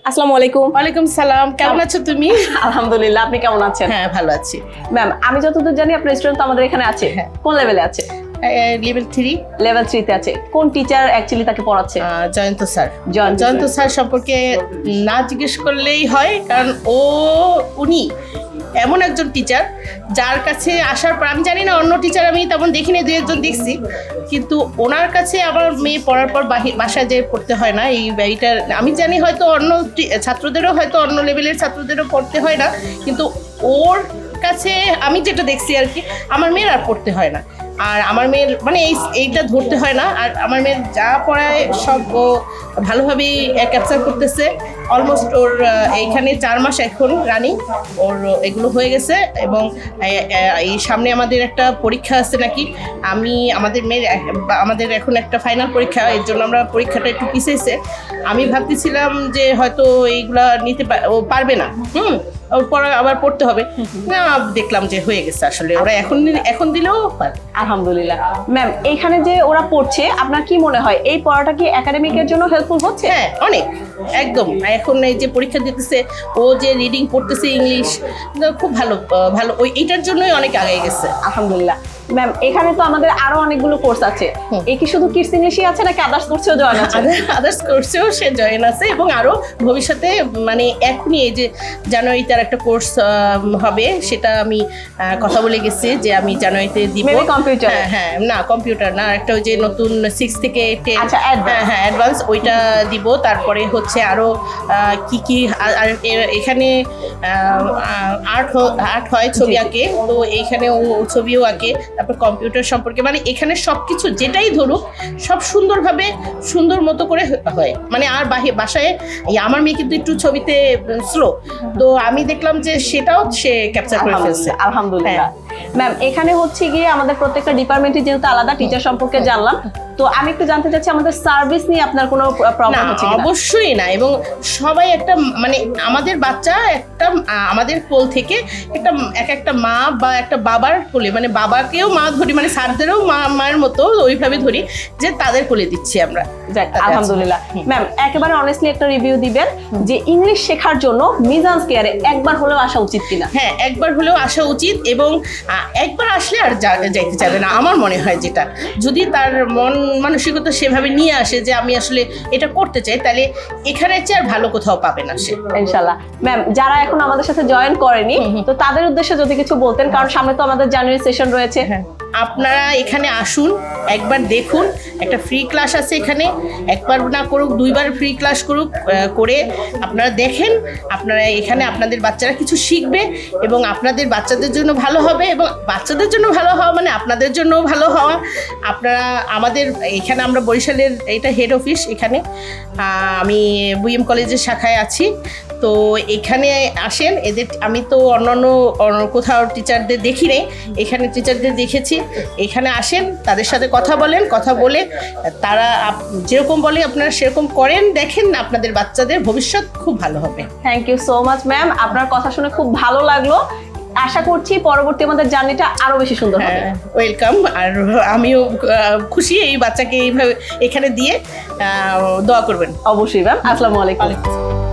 আসসালামু আলাইকুম। ওয়ালাইকুম সালাম, কেমন আছো তুমি? আলহামদুলিল্লাহ, আপনি কেমন আছেন? হ্যাঁ, ভালো আছি। ম্যাম, আমি যতদূর জানি আপনার স্টুডেন্ট তো আমাদের এখানে আছে। হ্যাঁ। কোন লেভেলে আছে? লেভেল 3। লেভেল 3 তে আছে। কোন টিচার অ্যাকচুয়ালি তাকে পড়াচ্ছে? জয়ন্ত স্যার। জয়ন্ত জয়ন্ত স্যার সম্পর্কে না জিজ্ঞেস করলেই হয়, কারণ উনি এমন একজন টিচার যার কাছে আসার পর, আমি জানি না অন্য টিচার আমি তেমন দেখিনি, দু একজন দেখছি, কিন্তু ওনার কাছে আমার মেয়ে পড়ার পর বাসায় যে পড়তে হয় না, এইটা আমি জানি হয়তো অন্য ছাত্রদেরও, হয়তো অন্য লেভেলের ছাত্রদেরও পড়তে হয় না, কিন্তু ওর কাছে আমি যেটা দেখছি আর কি, আমার মেয়ের আর পড়তে হয় না। আর আমার মেয়ের মানে এইটা ধরতে হয় না, আর আমার মেয়ের যা পড়ায় সব ও ভালোভাবেই ক্যাপচার করতেছে। অলমোস্ট ওর এইখানে 4 মাস এখন রানিং, ওর এগুলো হয়ে গেছে। এবং এই সামনে আমাদের একটা পরীক্ষা আছে নাকি, আমাদের এখন একটা ফাইনাল পরীক্ষা, এর জন্য আমরা পরীক্ষাটা একটু পিছিয়েছে। আমি ভাবতেছিলাম যে হয়তো এইগুলা নিতে ও পারবে না, ওর পর আবার পড়তে হবে না, দেখলাম যে হয়ে গেছে। আসলে ওরা এখন দিলেও পারে। আলহামদুলিল্লাহ। ম্যাম, এইখানে যে ওরা পড়ছে, আপনার কি মনে হয় এই পড়াটা কি একাডেমিকের জন্য হেল্পফুল হচ্ছে? হ্যাঁ, অনেক, একদম। এখন এই যে পরীক্ষা দিতেছে, ও যে রিডিং পড়তেছে ইংলিশ, খুব ভালো ভালো, এইটার জন্যই অনেক আগে গেছে। আলহামদুলিল্লাহ। ম্যাম, এখানে তো আমাদের আরো অনেকগুলো কোর্স আছে। এই কি শুধু কিডস ইংলিশই আছে নাকি আদার্স কোর্সেও জয়েন আছে? আদার্স কোর্সেও সে জয়েন আছে, এবং আরো ভবিষ্যতে মানে এখনই এই যে জানুয়ারিতে আর একটা কোর্স হবে, সেটা আমি কথা বলে গেছি যে আমি জানুয়ারিতে দিব। কম্পিউটার? হ্যাঁ, না কম্পিউটার না, একটা ওই যে নতুন 6 থেকে 10, আচ্ছা, হ্যাঁ অ্যাডভান্স, ওইটা দিব। তারপরে হচ্ছে আরো কি আর এখানে আর্ট হয়, ছবি আঁকে, তো এইখানে ও ছবিও আঁকে। তারপর কম্পিউটার সম্পর্কে, মানে এখানে সবকিছু যেটাই ধরুক সব সুন্দরভাবে সুন্দর মতো করে হয়। মানে আর বাসায় আমার মেয়ে কিন্তু একটু ছবিতে স্লো, তো আমি দেখলাম যে সেটাও সে ক্যাপচার করে ফেলছে। আলহামদুলিল্লাহ। ম্যাম, এখানে হচ্ছে গিয়ে আমাদের প্রত্যেকটা ডিপার্টমেন্টে যেহেতু আলাদা টিচার সম্পর্কে জানলাম, তো আমি একটু জানতে চাচ্ছি আমাদের সার্ভিস নিয়ে আপনার কোনো প্রবলেম হচ্ছে কিনা? অবশ্যই না। এবং সবাই একটা মানে আমাদের বাচ্চা একটা আমাদের কোল থেকে একটা মা বা একটা বাবার কোলে, মানে বাবাকেও মা ধরি, মানে স্যারদেরও মায়ের মতো ওইভাবে ধরি, যে তাদের কোলে দিচ্ছি আমরা। আলহামদুলিল্লাহ। ম্যাম, একেবারে অনেস্টলি একটা রিভিউ দিবেন যে ইংলিশ শেখার জন্য মিজান্স কেয়ারে একবার হলেও আসা উচিত কিনা? হ্যাঁ, একবার হলেও আসা উচিত, এবং একবার আসলে আর যাইতে চাইবে না আমার মনে হয়। যেটা যদি তার মন মানসিকতা সেভাবে নিয়ে আসে যে আমি আসলে এটা করতে চাই, তাহলে এখানে চেয়ে আর ভালো কোথাও পাবে না সে, ইনশাআল্লাহ। ম্যাম, যারা এখন আমাদের সাথে জয়েন করেনি, তো তাদের উদ্দেশ্যে যদি কিছু বলতেন, কারণ সামনে তো আমাদের জানুয়ারি সেশন রয়েছে। আপনারা এখানে আসুন, একবার দেখুন। একটা ফ্রি ক্লাস আছে এখানে, একবার না করুক, 2বার ফ্রি ক্লাস করুক, করে আপনারা দেখেন। আপনারা এখানে আপনাদের বাচ্চারা কিছু শিখবে, এবং আপনাদের বাচ্চাদের জন্য ভালো হবে, এবং বাচ্চাদের জন্য ভালো হওয়া মানে আপনাদের জন্যও ভালো হওয়া। আপনারা আমাদের এখানে, আমরা বরিশালের এটা হেড অফিস, এখানে আমি বুইএম কলেজের শাখায় আছি। তো এখানে আসেন, আমি তো অন্য কোথাও টিচারদের দেখি নেই, এখানে টিচারদের দেখেছি। এখানে আসেন, তাদের সাথে কথা বলেন, কথা বলে তারা যেরকম বলে আপনারা সেরকম করেন, দেখেন আপনাদের বাচ্চাদের ভবিষ্যৎ খুব ভালো হবে। Thank you so much ma'am, আপনার কথা শুনে খুব ভালো লাগলো। আশা করছি পরবর্তী আমাদের জার্নিটা আরো বেশি সুন্দর হবে। ওয়েলকাম। আর আমিও খুশি এই বাচ্চাকে এইভাবে এখানে দিয়ে দোয়া করবেন। অবশ্যই ম্যাম। আসসালামু আলাইকুম।